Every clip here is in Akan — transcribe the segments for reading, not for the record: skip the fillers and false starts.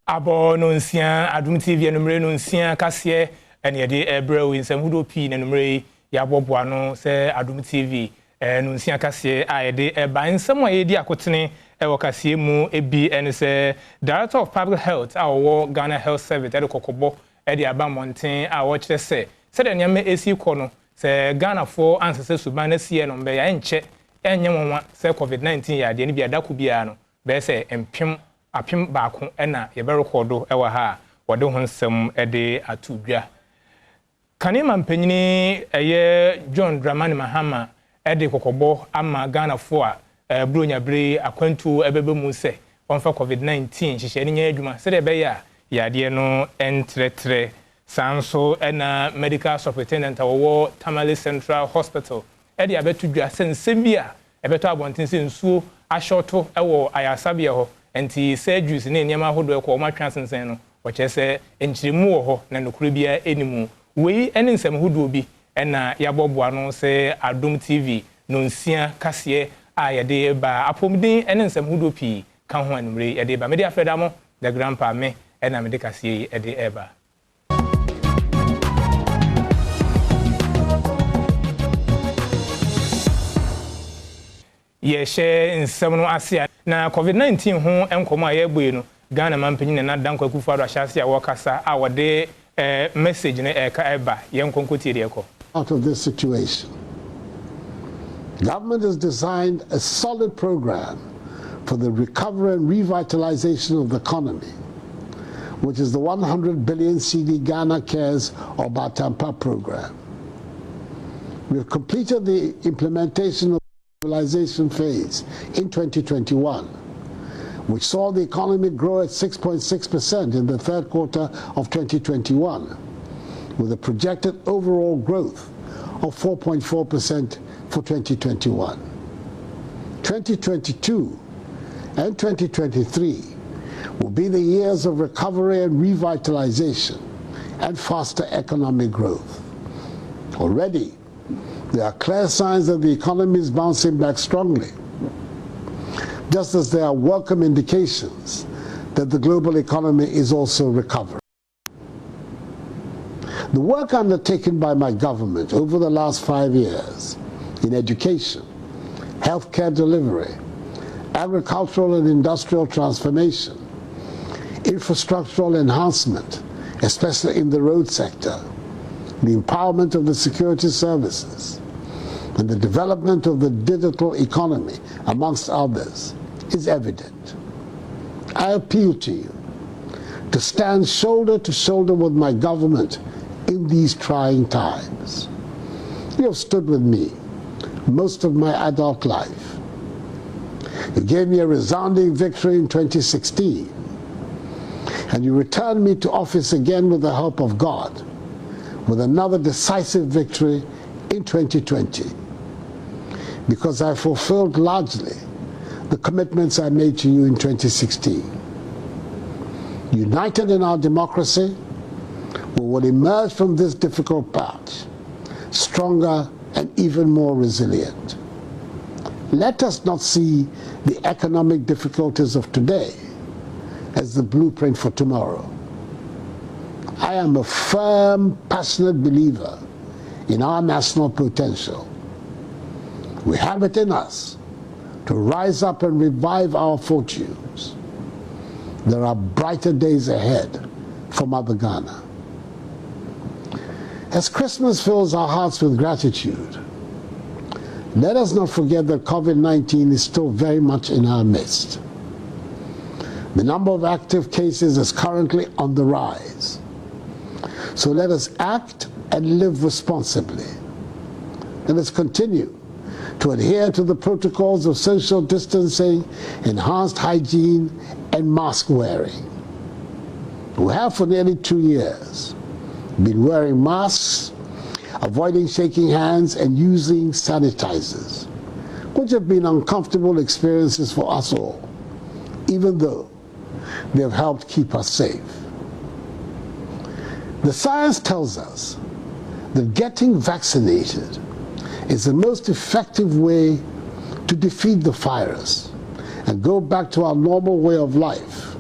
Abo no nsia Adom TV numere no nsia kase ene yede ebrew nsem hudo pi na numere ya boboa no se Adom TV no nsia kase a yede eba nsem a yedi akotene ewo kase mu ebi ene se Director of Public Health a wo Ghana Health Service ede kokobo ede aba monten a wo kire se de nyame esi ko no se Ghana for ansese suban na sie no mbe ya enche enye wonwa se COVID-19 ya de ne bia dako bia no be se empem apim baako ena ye be recordo ewa ha wode ho nsem ede atudwa kanema mpanyini eye John Dramani Mahama ede kokobo ama Ghana fo a bronya bre akwantu ebebe mu se onfa COVID-19 hihye ni nya adwuma se de be ya de no entretre sanso ena medical superintendent wo Tamale Central Hospital ede abetudwa sensem bia ebeto abonten se nsuo ashoto ewo ayasabia ho enti surgeries ne nyama hodo ekwo ma twa sensen no woche se enchirimu wo ho na nokuru bia enimu wei ene nsem hodo bi ena yaboboa no se Adom TV no nsia kase a yede ba apomdin ene nsem hodo pi kan ho anumre yede ba media freda mo the grandpa me ena mede kase yede eba yeshe nsem no asia na COVID-19 ho enkomo a yegboe no Ghana mampanyin na dankwa kufado ahyase a wokasa a wode message ne eka eba yenkonkoti de eko. Out of this situation, government has designed a solid program for the recovery and revitalization of the economy, which is the 100 billion CD Ghana Cares or Batampa program. We have completed the implementation of stabilization phase in 2021, which saw the economy grow at 6.6% in the third quarter of 2021, with a projected overall growth of 4.4% for 2021. 2022 and 2023 will be the years of recovery and revitalization and faster economic growth. Already, there are clear signs that the economy is bouncing back strongly, just as there are welcome indications that the global economy is also recovering. The work undertaken by my government over the last 5 years in education, healthcare delivery, agricultural and industrial transformation, infrastructural enhancement, especially in the road sector, the empowerment of the security services, and the development of the digital economy, amongst others, is evident. I appeal to you to stand shoulder to shoulder with my government in these trying times. You have stood with me most of my adult life. You gave me a resounding victory in 2016, and you returned me to office again with the help of God, with another decisive victory in 2020, because I fulfilled largely the commitments I made to you in 2016. United in our democracy, we will emerge from this difficult patch stronger and even more resilient. Let us not see the economic difficulties of today as the blueprint for tomorrow. I am a firm, passionate believer in our national potential. We have it in us to rise up and revive our fortunes. There are brighter days ahead for Mother Ghana. As Christmas fills our hearts with gratitude, let us not forget that COVID-19 is still very much in our midst. The number of active cases is currently on the rise. So let us act and live responsibly. Let us continue to adhere to the protocols of social distancing, enhanced hygiene, and mask wearing. We have for nearly 2 years been wearing masks, avoiding shaking hands, and using sanitizers, which have been uncomfortable experiences for us all, even though they have helped keep us safe. The science tells us that getting vaccinated is the most effective way to defeat the virus and go back to our normal way of life,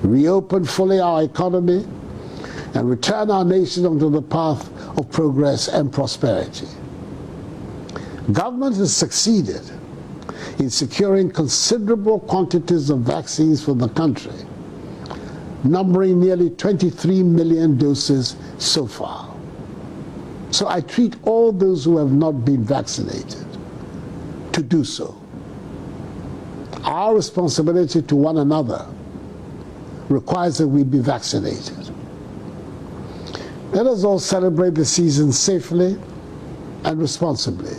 reopen fully our economy, and return our nation onto the path of progress and prosperity. Government has succeeded in securing considerable quantities of vaccines for the country, numbering nearly 23 million doses so far. So I treat all those who have not been vaccinated to do so. Our responsibility to one another requires that we be vaccinated. Let us all celebrate the season safely and responsibly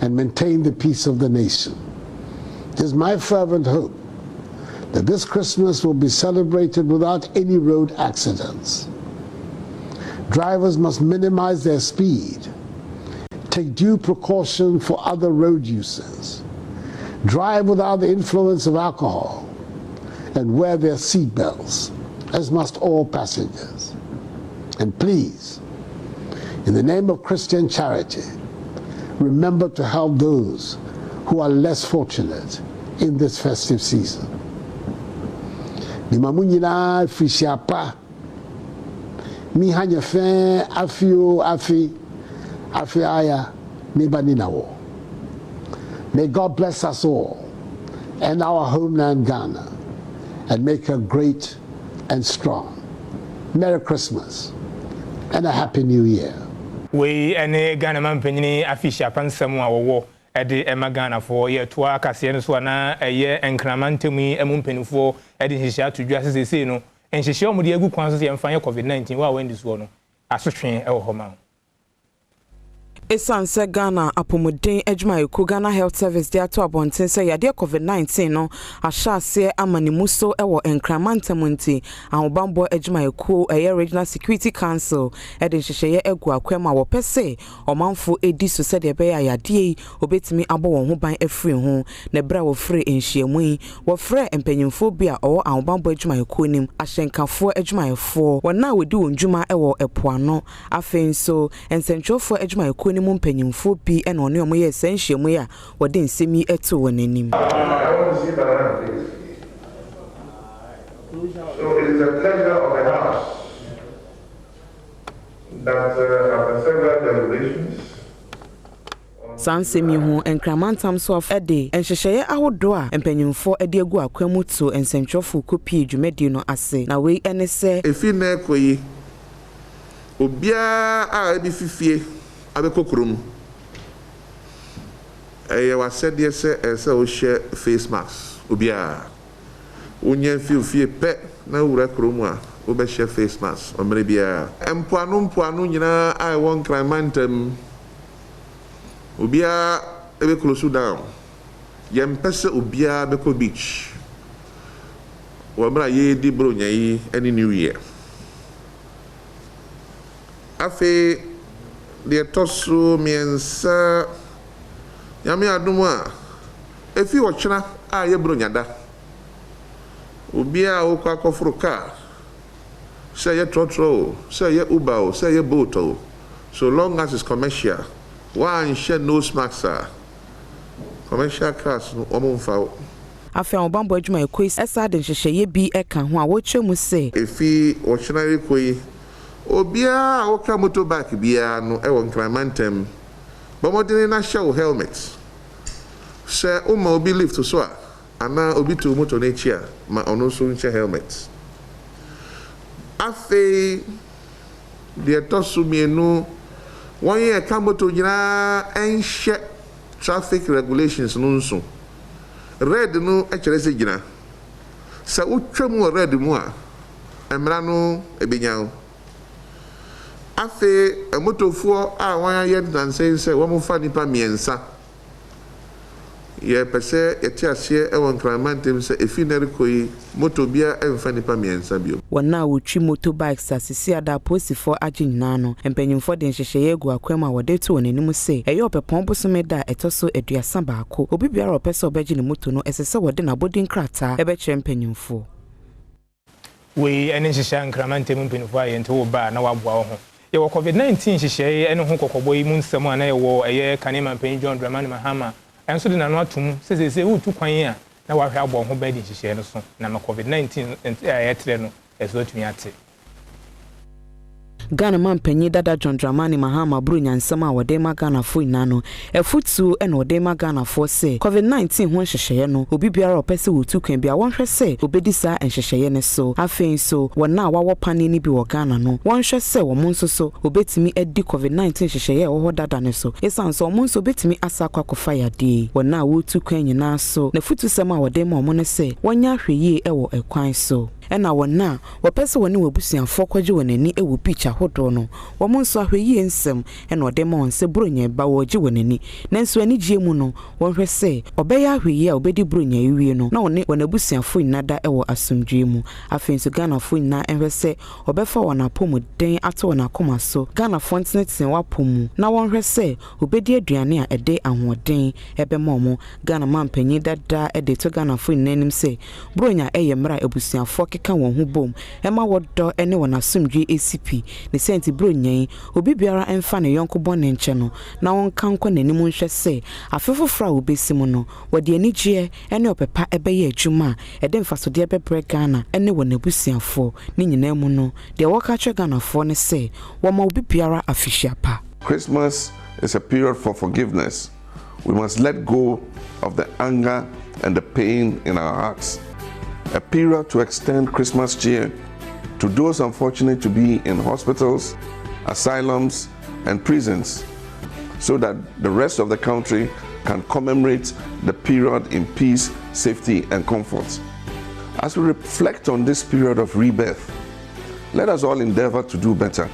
and maintain the peace of the nation. It is my fervent hope that this Christmas will be celebrated without any road accidents. Drivers must minimize their speed, take due precaution for other road users, drive without the influence of alcohol, and wear their seat belts, as must all passengers. And please, in the name of Christian charity, remember to help those who are less fortunate in this festive season. Nimamunyina fisiapa mi hanya fe afio afi aya nibaninawo. May God bless us all and our homeland Ghana and make her great and strong. Merry Christmas and a Happy New Year. We ene Ghana man penyini afisha pansam a wowo ede ema Ghana for ye toa kase no so na eye enkramantemu emu mpenufo ede hihia tudwa sesese no enhihia omudi egu kwan so ye mfa ye COVID-19 wa wendi so no asotwen e wo homa. Esanse Ghana apomuden adwumayeko Ghana Health Service dia to abonten say yade COVID-19 no ahyase amanimuso ewo enkramantamunti ahobambo adwumayeko regional security council ede hyehyeye egu akwema wo pese omanfo edi so se de be yade obetimi abo won ho ban afri ho na bra wo free enhyiamu yi wo frɛ empanyimfo bia owo ahobambo adwumayeko nim ahyenkafo adwumayefo wona wodi wondwuma ewo epoano afenso ensentwofo adwumayeko ni mumpanyimfo bi ena one omo ye senhyiamu ya wode nsemi eto wonanim. I want to see that please. So it is a pleasure of the House that after several deliberations Sansemi ho enkramantam so of ede enhyehyeye ahodo a empanyimfo ede egu akwamu to ensentwofo kopi dwumadi no ase na we ene se efi na ekoyi obia a ebi fifie abekokrom wasede se o share face mask obia onye fie pe na wura krom a obe share face mask omre bia empoano nyina a won crimantem obia ebe close down yempese obia beko beach wabra ye di bronya yi any new year afi de tosu miensa yami adum a efi ochena a ye bronyada obia o kwa kofuru car say ye trotro say ye uber say ye boat so long as it's commercial one share nose mask commercial cars no omumfa afi obambo adwumayeko esa de hyehyeye bi eka ho a wo twemu se efi ochena rekoi obia oka motorbike bia no e won cramantem bomodene na show helmet se o ma obi lift so a ana obi to motor na chia ma ono so nche helmet afi de tosu mienu won ye ka motor nyina enhye traffic regulations no nso red no e kire se gina se utwam red mu a emra no ebenyawo afi motofo a wan ye danse se wo mo fa nipa miensa ye pese etiasie e won kramantem se efinere koyi motobia emfa nipa miensa bio wona wotwi motorbikes asisi ada posifo aginyina no empanyimfo de hyehyeye egu akwema wode to wonanim se eye opepon bosome da etoso eduasa baako obi biara opese obeji ne moto no esese wode na bodin krata ebe kire empanyimfo we ene hyehyya nkramantem empanyimfo ayento wo ba na waboa ho ye wo COVID-19 hyehyye ene ho kokobo yi mu nsem ana ye wo eye kanema mpanyi John Dramani Mahama enso de nanu atum sesese utu kwan a na wa hwe abon ho bedi nhihye no so na ma COVID-19 etre no eso tumi ate Ghana man penyi dada John Dramani Mahama bru nyansama wode ma Ghana fo inano efutu ena wode ma Ghana fo se COVID-19 ho hyehyeye no obi biara opese wotu kwan bia wonhwe se obedi sa enhyehyeye ne so afein so wona wawo pane ni bi wo Ghana no wonhwe se wo monso so obetimi edi COVID-19 hyehyeye wo dada ne so esan so monso obetimi asakwa kofa yade wona wotu kwan nyina so na futu sema wode ma omo ne se wonya hweye ewo ekwan so ena wona wopese woni wabusuafo kwaje wonani ewo picha hodo no womonso ahweyi ensem ena odema onse bronya ba woje wonani nanso ani gie mu no wonhwe se obeya ahweyi a obedi bronya ewie no na woni wonabusuafo inada ewo asomdwe mu afenso Ghana fo ina enhwe se obefa wona pomu den ato wona koma so Ghana fontnet wapomu na wonhwe se obedi aduane a ede ahoden ebema omo Ghana mampanyi dada ede to Ghana fo inanim se bronya eyemra ebusuafo ka won hu bom ema wodo ene wona asomdwe ACP ne senti bronyan obi biara emfa ne yonko bone nche no na won kanko nanim nhwe se afefofra obesimu no wode anigye ene opepa ebeye adwuma ede mfasode ebebre Ghana ene wona busiafo ne nyina mu no de woka che Ghana fo ne se wo ma obi biara afihia pa. Christmas is a period for forgiveness. We must let go of the anger and the pain in our hearts. A period to extend Christmas cheer to those unfortunate to be in hospitals, asylums, and prisons, so that the rest of the country can commemorate the period in peace, safety, and comfort. As we reflect on this period of rebirth, let us all endeavor to do better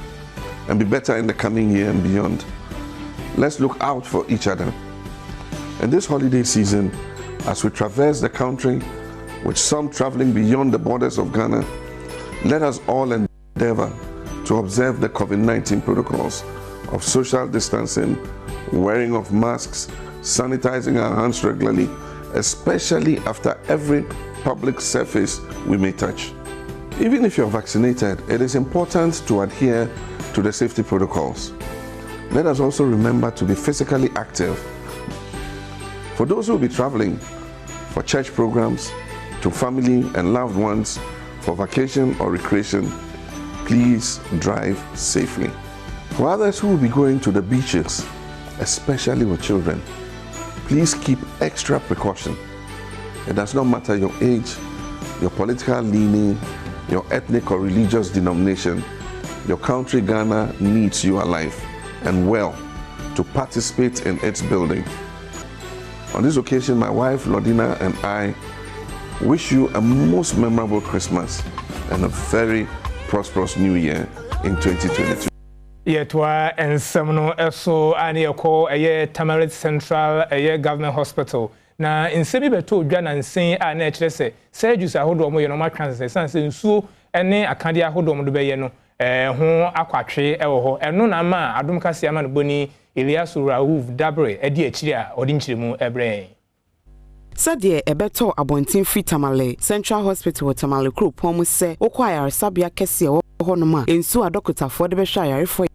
and be better in the coming year and beyond. Let's look out for each other. In this holiday season, as we traverse the country, with some traveling beyond the borders of Ghana, let us all endeavor to observe the COVID-19 protocols of social distancing, wearing of masks, sanitizing our hands regularly, especially after every public surface we may touch. Even if you're vaccinated, it is important to adhere to the safety protocols. Let us also remember to be physically active. For those who will be traveling for church programs, to family and loved ones for vacation or recreation, please drive safely. For others who will be going to the beaches, especially with children, please keep extra precaution. It does not matter your age, your political leaning, your ethnic or religious denomination. Your country, Ghana, needs you alive and well to participate in its building. On this occasion, my wife, Lodina, and I wish you a most memorable Christmas and a very prosperous New Year in 2022. Yetwa ensemno eso ani eko eye Tamarit Central eye Government Hospital na nsemi beto dwa na nsen a na ekire se juice ahodo mo ye no ma transe sanse nsuo ene akade ahodo mo do be ye no ho akwatwe ewo ho eno na ma adom kase ama no boni Elias Raouf Dabre edi ekire a odi nchiremu ebre Sadie ebeto abontin free Tamale Central Hospital Tamale Group pomu se okwaya sabia kese ho no ma ensu adokotafo de be hwa yarefo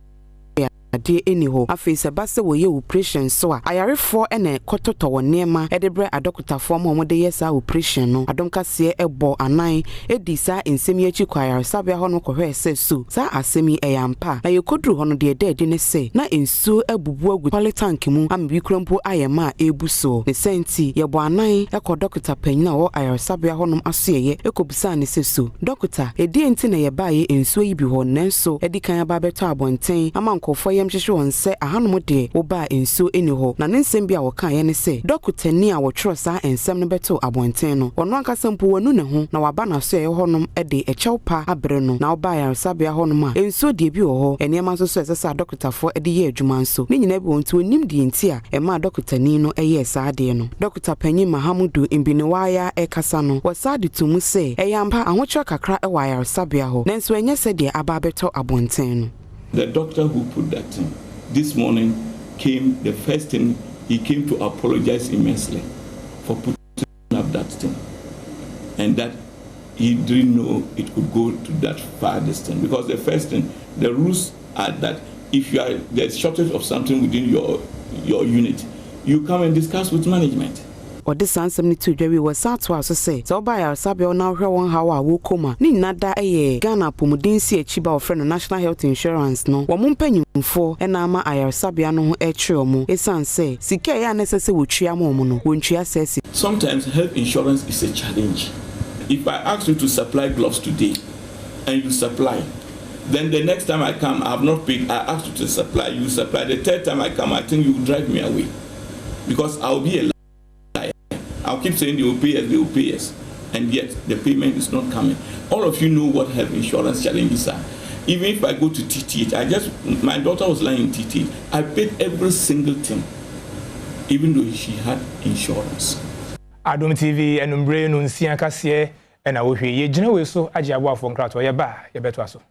ade eniho afise base wo ye operation so a ayarefo ene kototo wonema edebre adokotafo mo de yesa operation no adonkase ebo anan edisa ensemi achi kwaya sabia ho no kohwe se so sa asemi eyampa na yekodru ho no de ne se na ensu ebubu agu pole tank mu ambi krompo ayema ebuso ne senti yebo anan ekodokota panyina wo ayaresabia ho no asoye ekobisa ne se so dokota edi enti na yebaye ensu yi bi ho nenso edikan aba beto abonten amankofo yemhwehwe wonse ahanom de oba ensu eniho na nensem bia wokan ye ne se dokota ni a wotwro sa ensem no beto abonten no ono ankasampo wonu ne ho na waba na so ye honom de echewpa abre no na oba ayaresabia ho no ma ensu de bi wo ho enema so so esesa dokotafo de ye adwuma nso ne nyina bi wonto onim di enti a ema dokota ni no eye saade no dokota panyi Mahamudu Imbiniwaya ekasa no wasade tumu se eyampa ahochwa kakra ewa ayaresabia ho nenso enye se de aba beto abonten no. The doctor who put that in this morning came, the first thing, he came to apologize immensely for putting up that thing. And that he didn't know it could go to that far distance. Because the first thing, the rules are that if you there's shortage of something within your unit, you come and discuss with management. ɔde sansɛm ne to dwawi wɔ sato aso sɛ sɛ ɔba ayaresabea na hwɛ wɔn haw a wɔkɔma ne nada ɛyɛ Ghana pomuden si achiba ofre no National Health Insurance no wɔn mpanyimfo ɛna ama ayaresabea no ho ɛkyerɛ ɔmo esan sɛ sika ɛyɛ anɛsɛ wɔtwia mo ɔmo no wɔntwia sɛsi. Sometimes health insurance is a challenge. If I ask you to supply gloves today and you supply, then the next time I come, I have not paid, I ask you to supply, you supply. The third time I come, I think you will drive me away. Because I'll be a liar. I'll keep saying they will pay us. And yet the payment is not coming. All of you know what health insurance challenges are. Even if I go to TTH, my daughter was lying in TTH. I paid every single thing, even though she had insurance. Adom TV and Umbre no nsia kase and I will hear ye gyina we so agye abo afo nkrato ye ba ye beto aso.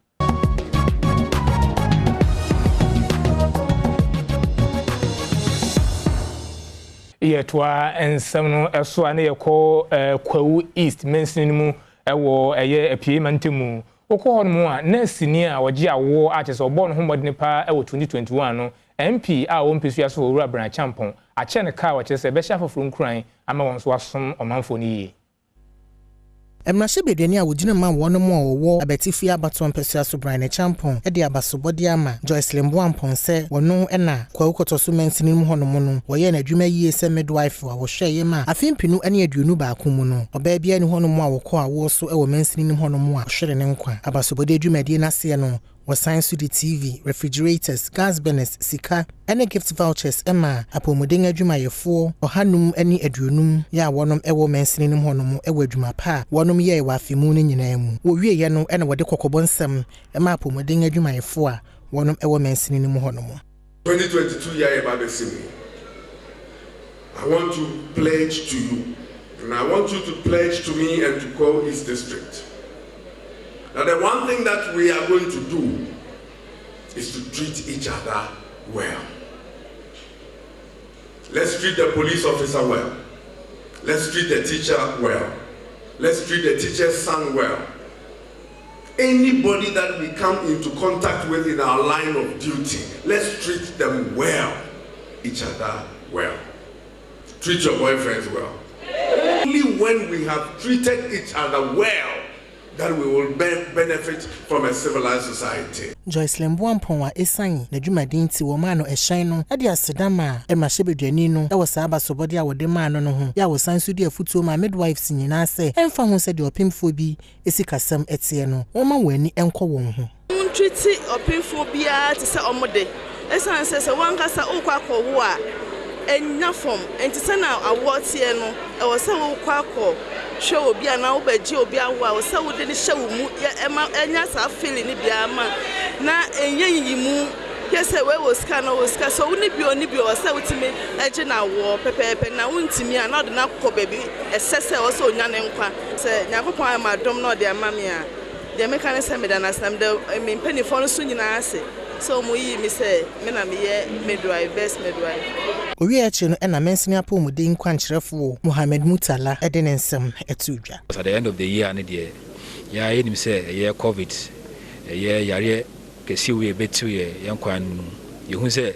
Ye toa ensem no eso ane ye ko Kwawu East mensin mu ewo eye apie mantemu okọ ho no a nurse ni a wogye awo a chese obo no homodne pa ewo 2021 no MP a wo mpesu so owura Bran Champon a che ne ka wa chese be sha foforo nkran ama won so asom omanfo ni yi. Emrashe bedeni a wogina ma wono mo wo abetifia abato mpesua so Bran Champon e de abasobode ama Joyce Lemboampon se wono na Kwawu kotoso mensini mu hono mo no wo ye na adwuma yie se midwife a wo hwe ye ma afimpinu ane aduonu ba ko mu no oba bia ni hono mo a wo ko a wo so e wo mensini mu hono mo a hwere ne nkwa abasobode adwumadi na se no was science to the TV, refrigerators, gas burners, sika, any gift vouchers, Emma, apomoding adwuma yefo, ohanum any adunum, ya wonom ewo mensinim honom ewo adwuma pa, wonom ye wa afimu ne nyina mu. Wo wie ye no ena wode kokobonsam, Emma apomoding adwuma yefo a wonom ewo mensinim honom. 2022 year about the same. I want to pledge to you, and I want you to pledge to me and to Kwawu East District. Now the one thing that we are going to do is to treat each other well. Let's treat the police officer well. Let's treat the teacher well. Let's treat the teacher's son well. Anybody that we come into contact with in our line of duty, let's treat them well. Each other well. Treat your boyfriends well. Only when we have treated each other well that we will benefit from a civilized society. Joyce Lemboampon wa esan na dwumadin ti wo ma no ehyan no ade asedama emrashe bedwani no e wo sa abasobode a wode ma no ho ya wo san so de afutuo ma midwives nyina se emfa ho se de opemfo bi esikasam etie no wo ma wani enko won ho untriti opemfo bia te se omode esan se wankasa ukwa akwo a enya form enti se na awotie no e wo se ukwa akwo show obi ana wo baji obi awo a wo se wo de ni hye mu enya sa feeling ni bia ma na enye yimu yese we wo ska no wo ska so woni bi o se wutimi eje na wo pepepe na wuntimi a na de na kokọ baby esese wo se onya ne nkwa se nyakopon ama dom na de ama me a de me kan se me da na sam de me mpanifo no so nyina ase so mo yi mi se me na me ye midwife best midwife owi echi no na mensini apomuden kwankyerefo Mohammed Mutala ede ne nsem etudwa. At the end of the year ne de ya yenim se ye covid ye yare kesi we betu ye yankwan yehu se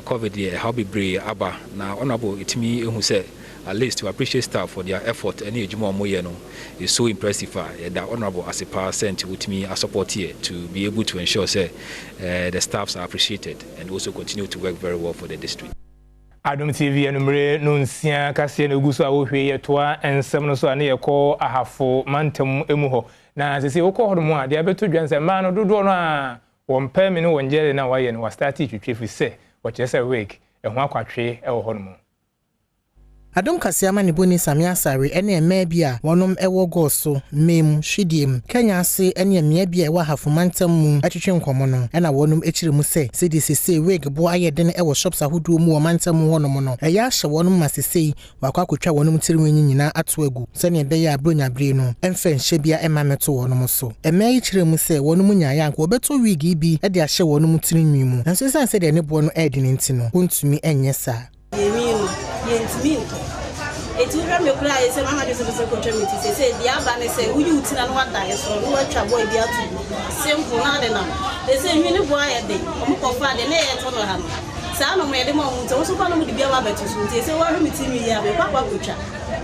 covid ye how be brave aba na honorable itimi ehu se at least to appreciate staff for their effort and ejuma omoye no is so impressive that honorable as a percent with me a support here to be able to ensure say the staffs are appreciated and also continue to work very well for the district. Adom TV enumere no nsia kase na guso a wo hwe ye toa ensem no so ane ye ko ahafo mantem emu ho na sese wo ko ho mo a de abeto dwanse ma no dodo no a wo mpa mi no wonjere na waye no wa start twetwe se wo chese week eho akwatwe e wo ho no. Adom kasiama ni boni sami asare ene eme bia wonom ewo goso mem hwidiem Kenya ase ene eme bia ewa hafumantam mu atwetwe nkomo no ena wonom echire mu se sese wig bo ayede ne ewo shops ahodo mu wo mantam mu honom no eya hye wonom masesei wakwa kotwa wonom tirinwenyi nyina ato agu se ne be ya bronya bre no emfa nhye bia ema meto wonom so eme echire mu se wonom nyaaya anko obeto wig bi e de ahye wonom tirinwi mu nso san se de ne bo no edi ne ntino wontumi enye sa It's very me cry say mama dey say contribute say the abane say who you tina no wada so no atwa boy bia to simple na de na they say you ni boy e dey omo kofa de na e to no ha sa no me de mo mu so kwa no mu de bia wa beto so tie se wa hwe mitimi ya be papa kotwa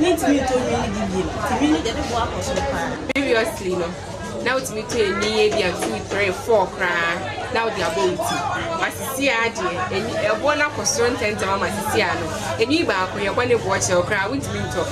ni timi to mi ni di timi ni de bo akoso pa previously no now to me to any bia 2 3 4 cra now the about masisi ade e bo na koso ntenta ma masisi ano eni ba ko ye kwani bo che cra witimi to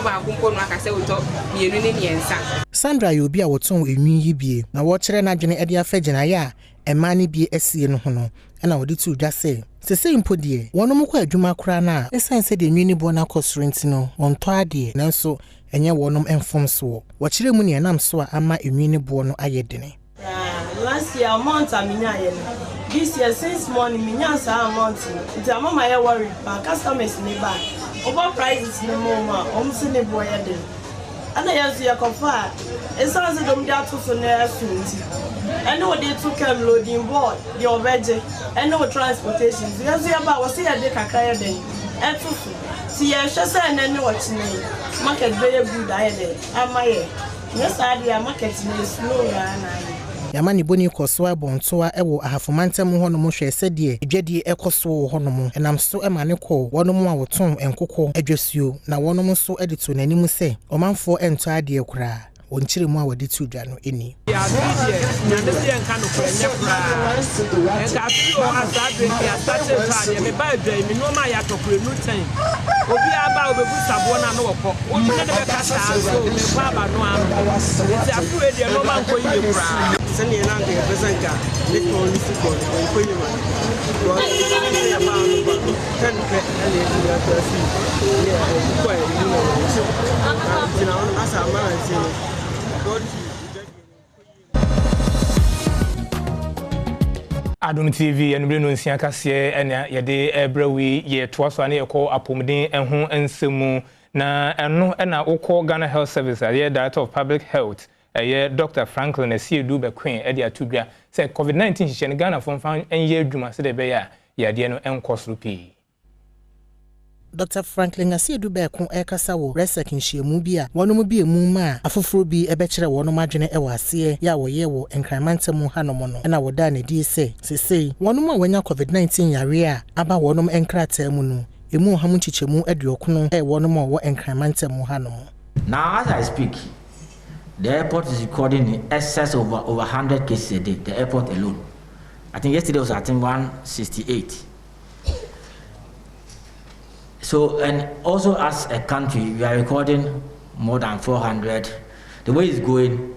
ba ko no aka se wo to mienu ni niensa Sandra yobi a woton enwi yibie na wo kire na dwene ade afagina ya ema ni bi esie no ho no na wo de tu dwa se sese impodie wonom kwa adwuma kra na esense de enwi ni bo na kosorenti no wonto ade nanso enye wonom enfom so wo kire mu ne nam so ama enwi ni bo no ayedene last year amount aminya ye this year since morning minya sa amount nti amama ye worry ba customers ni ba over prices ni mo ma omsi ni bo ye de ana yasu ya kofa esa se dom dia to so na asunti ene wo dey to cam loading board the obeje ene wo transportation yasu ya ba wo se ya de kakra ye de eto so si ya hwese ene ne wo chine market very good aye de amaye yes ade market ni slow ya na Yamani boni kosoa bontoa ewo ahafomantem hono mo hwe sede edwade ekoso hono mo enam so emane ko wono mo awoton enkoko adwasuo na wono mo so edito nanim se omanfo ento ade kura onchire mu a wade tu dwa no eni ya bidie nyande se enka no kura nya kura enka so asade ya starte fa de me ba dwa mi no ma ya tokura nu tan obi aba obebu sabo na no wokọ obi ne be kasa so me kwa ba no am ti afu e de no ma nko yi kura sani na nke presenka le ko ni su ko ko yi ma ko ni ya ba no ba kan ke ale ya ta si ya ko e ni no ti na on asa ma na ti Adom TV enumre no nsia kase ena yede ebrawi ye toaso ane yekọ apomden enho ensemu na eno ena ukọ Ghana Health Service ye Director of Public Health ye Dr. Franklin Asiedu Bequin ede atudwa say COVID-19 hihye Ghana fonfan enye adwuma se de be ya yade no enkosoro pi Dr. Franklin Asiedu Bequin ekasa wo research nhyiemu bi a wonom bi emu ma afoforo bi ebekire wonom adwene ewa ase ya wo ye wo enkramantam hanom no na wo da na di se sesei wonom a wanya COVID-19 yare a aba wonom enkrata mu no emu hamu chichemu aduokono wonom a wo enkramantam hanom. Now as I speak, the airport is recording in excess of over 100 cases a day, the airport alone. I think yesterday was 168. So, and also as a country, we are recording more than 400. The way it's going,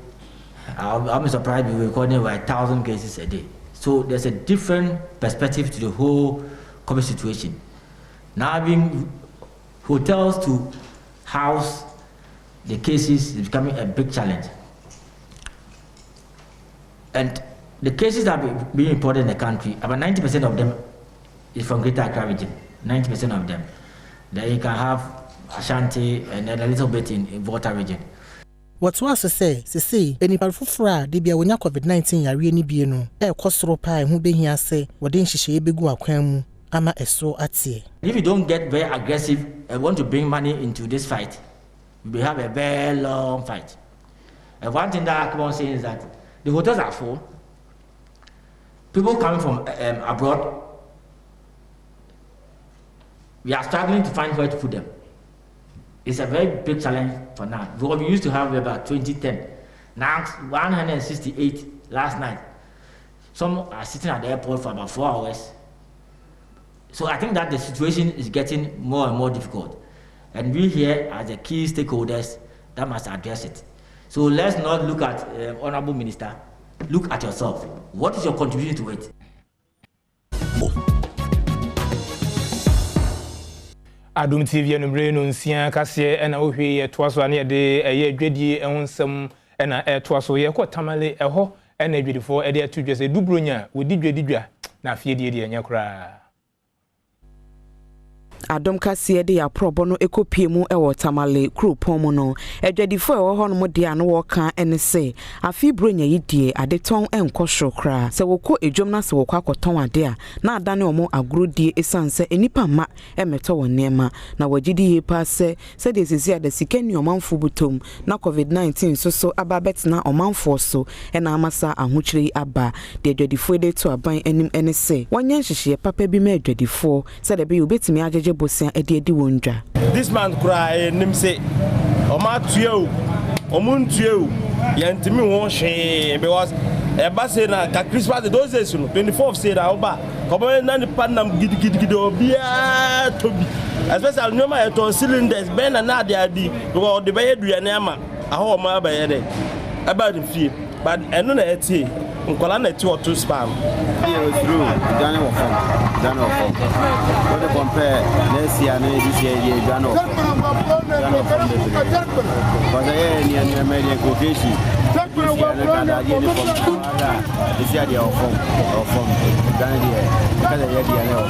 I'm surprised we're recording over 1,000 cases a day. So there's a different perspective to the whole COVID situation. Now having hotels to house the cases is becoming a big challenge. And the cases that are being reported in the country, about 90% of them is from Greater Accra region, 90% of them. Then you can have Ashanti and then a little bit in Volta region. What was to say, any parfufra, de bia wonya COVID-19 yare ni bie no, kosoro pa hu behia se, wode nhihye begu akwan mu ama eso atie. If you don't get very aggressive and want to bring money into this fight, we have a very long fight. And one thing that I keep on saying is that the hotels are full. People coming from abroad, we are struggling to find where to put them. It's a very big challenge for now. What we used to have about 2010. Now 168 last night. Some are sitting at the airport for about 4 hours. So I think that the situation is getting more and more difficult. And we here as the key stakeholders that must address it. So let's not look at Honorable Minister, look at yourself. What is your contribution to it? Adom TV enumre no nsia kase ena ohwe ye toaso ane de ye adwadi ehonsem ena toaso ye ko tamale eho ena adwadifo ede atudwe se dubronya wodi dwadidwa na afie de enya kura Adom kaseɛ de aprɔbɔ no ekopie mu ɛwɔ Tamale krupɔn mu no adwadifo ɛwɔ hɔ no mo de ano wɔka ɛne sɛ afi bronya yi die adetɔn ɛnkɔ shrokra sɛ wɔkɔ edwom na sɛ wɔkɔ akɔtɔn ade a na adane ɔmo agorodie esan sɛ enipa ma ɛmɛtɔ wɔ nneɛma na wɔgidi yie pa sɛ de sisi ada sika ni ɔmanfo butom na covid-19 so aba betena ɔmanfo so ɛna amasa ahokyere aba de adwadifo de to aban anim ɛne sɛ wɔnyɛ nhyehyɛ papa bi ma adwadifo sɛ de be obetimi agege bosia edi wondwa. This man cry nim say oma tuo omun tuo yantimi won hwe because eba say na ka Christmas those days no 24th say da oba kobo na ni panam gidi obia tobi especially no ma eton cylinders ben na ade because the be aduane ama aho ma ba ye dey about the fee but eno na etie nkola na etie oto spam through Ghana of what they compare next year and this year Ghana of but I any American cookies this year Canada uniform this year they are from Ghana because they are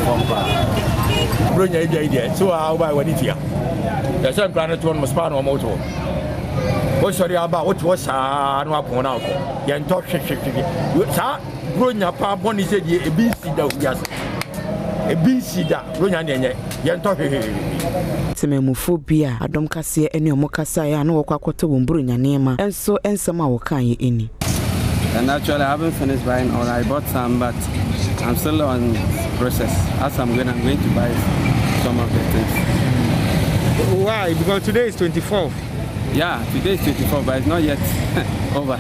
from Bronya idea so how by what it here the same planet one must pan or motor. What's sorry about what was no upon out? Yan talk shit. Sir, Bronya pa bonny said a BC da yes. A BC da Bronya yan talk. Sememophobia, Adom kaseɛ ɛne ɔmo kasa ya na wɔkɔ akɔtɔ wɔn Bronya nneɛma enso ensɛm a wɔka yɛ eni. And actually I haven't finished buying all. I bought some but I'm still on process. As I'm going to buy some of the things. Why? Because today is 24th. Yeah, today is 24, but it's not yet over.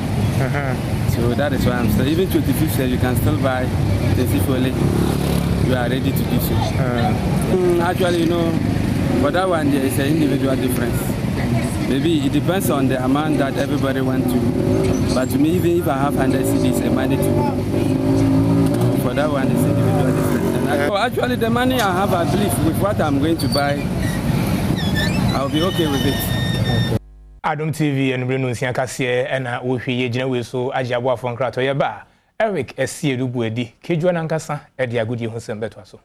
So that is why I'm still, even 25th, you can still buy the seafood. You are ready to do so. Actually, you know, for that one, there is an individual difference. Maybe it depends on the amount that everybody wants to. But to me, even if I have 100 CDs, a money to. For that one, it's individual difference. Actually, the money I have, I believe, with what I'm going to buy, I'll be okay with it. Adom TV and Bruno Siakasie and Wofi Yejina so Ajabwa from Krato Yaba. Eric Esie Dubuedi, Kejuan Ankasa, Edia Gudi Hussein Betwaso.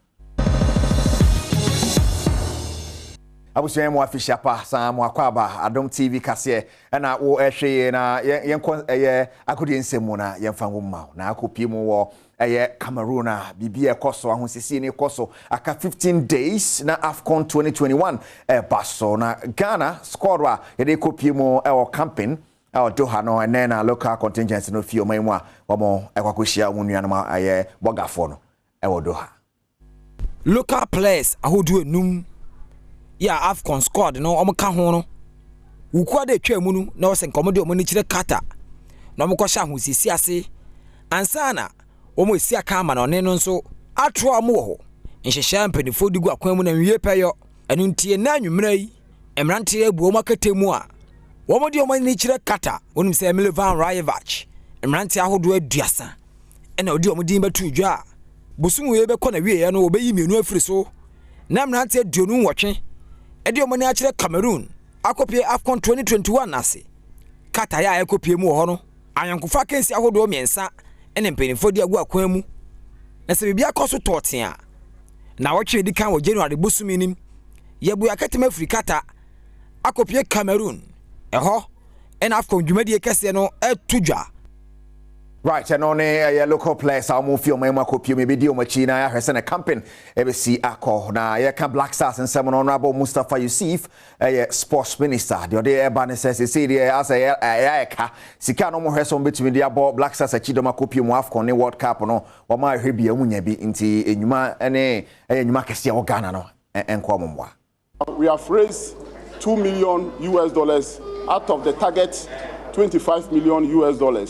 Abusua mo afisha pa sa mo akwaba Adom TV kasie na wo ehwe na yenkon akodi nsemu na yemfa ngomma na akopie mu wo Cameroon a bibi ekoso ahosisi ne ekoso aka 15 days na AFCON 2021 baso na Ghana squad wa yede kopie mu camping Doha no and then local contingents no fio mai mu a wo ekwakohia mu nuanom bogafo no Doha. Local players ahodu enum ya AFCON squad no omka ho no wuku ade twa mu no na wo se nkomode omo ni kire kata na omko hya ahosisi ase ansana omo esi aka ama na one no nso atro amo wo ho nhyehyɛ mpanifo digu akwan mu na nwie pɛyɔ enu ntie na anwumra yi emrante abu omo akatemu a womo de omo ni kire kata wonim sɛ Milivan Rajevac emrante ahodo aduasa ɛna odi omo din batu dwa bosumu ye bɛkɔ na wie no obeyi mienu afiri so na emrante aduonu nwɔtwe ɛde omo ni akire Cameroon akopie AFCON 2021 ase kata ya akopie mu ho no ayankofa kensi ahodo miensa ene mpenifo di agu akwan mu na se bibia koso totea na wotwe di kan wo January bosumi nim yebu akatem Afrikata akopie Cameroon eho en AFCON dwumadi kese no etudwa. Right, and on a local place, I'll move your mama copy, maybe deal machina, I have sent a campaign, ABC Akko. Now, I can Black Stars and Simon Honorable Mustafa Yusuf, a sports minister. The other banner says, as a Sikano Moheson between the above Black Stars, a Chidoma copy, Afcon, World Cup, no, or my Ribi, a Munyabi, into a Numa, and a Numacasia or Ghana, and Kwamwa. We have raised $2 million out of the target $25 million.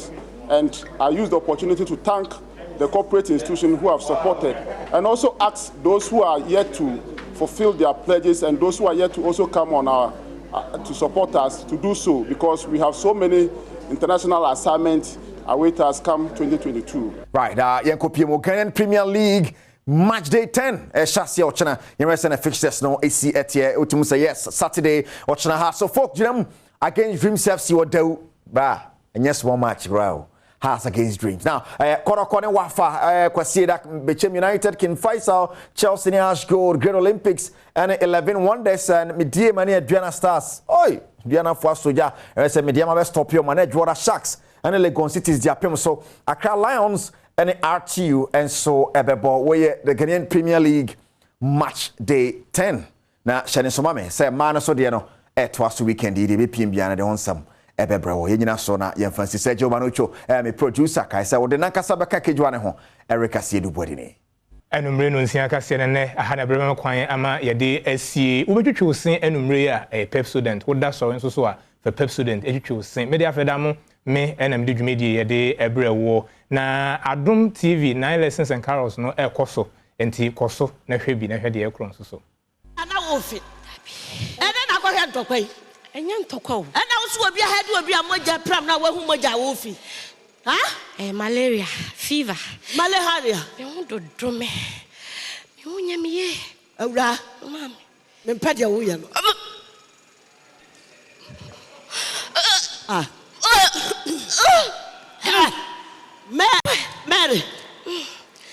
And I use the opportunity to thank the corporate institutions who have supported and also ask those who are yet to fulfill their pledges and those who are yet to also come on our to support us to do so, because we have so many international assignments await us come 2022. Right, Yankopimo Ghanaian Premier League match day 10. Shasia Ochana, Yemerson fixtures no AC etie utumu say yes Saturday Ochana ha so folk jam against Dream FC or do ba and yes one match grow. Hearts Against Dreams. Now, Korokone Wafa, Kwasieda, Bechem United, King Faisal, Chelsea Ash Gold, Great Olympics, and 11 Wonders, and Media Mania Diana Stars. Oi, Diana Fuasoja, and I said Media Mama Stop Your Manage Water Sharks, and Legon Cities Diapim. So, Accra Lions, and RTU, and so Ebebo, where the Ghanaian Premier League match day 10. Now, Shani Somame, say, Manaso Diano, twice a weekend, the PMB, and some. Ebebrewo yenyina so na yemfansi Sergio Manucho me producer kai say wo de nankasa beka kejwa ne ho Erica Siedu Bodini enumre no nsia ka se ne aha na brema kwan ama ye de asie wo betwetwe sen enumre a Pepsodent wo da so nso so a for Pepsodent etwetwe sen me de afeda mo me enam de dwumedi ye de ebrewo na Adom TV 9 lessons and carols no ekoso enti koso na hwebi na hwede ekron so so ana wo fi ene na ko hwe ntokwan enya ntokwa o ana wo so obi ahade obi amoja pram na wahu moja wo fi ha malaria fever malaria me hu dodo me hu nyamiye awra mam me mpade wo ye no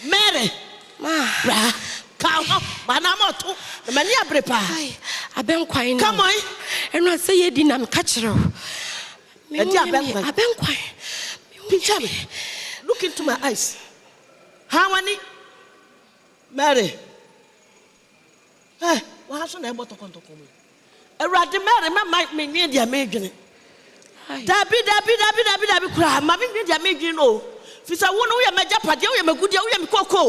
Mary ma bra ka ho bana moto mani abrepa abenkwan no come on eno say ye di na me ka kire o me di abenkwan pincha me look into my eyes how many Mary wa so na eboto kontoko me Erade Mary ma me nwe dia me dwene dabi kura ma me nwe dia me dwene no fisa wo no wo ye maja pade wo ye magudia wo ye mikoko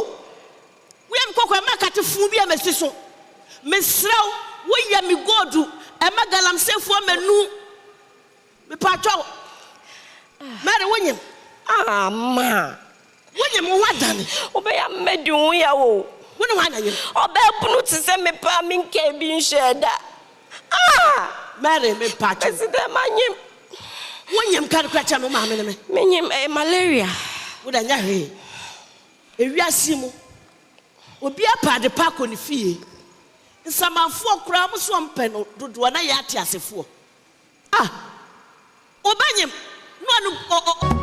wo ye mikoko ma katefu bi amesi so mesraw wo ye mi godu e ma galamsefo manu me patwa Mary wonyem ma wonyem wo wadane obe ya medi wo ya wo wona wana yem obe bunu ti se me pa mi nke bi nheda Mary me patwa president manyem wonyem kan kwacha no ma me menyem malaria wo da nya he ewiase mu obi apade pa ko ne fie nsamafo kura mo so mpe no dodo na ya ate asefo obanyem no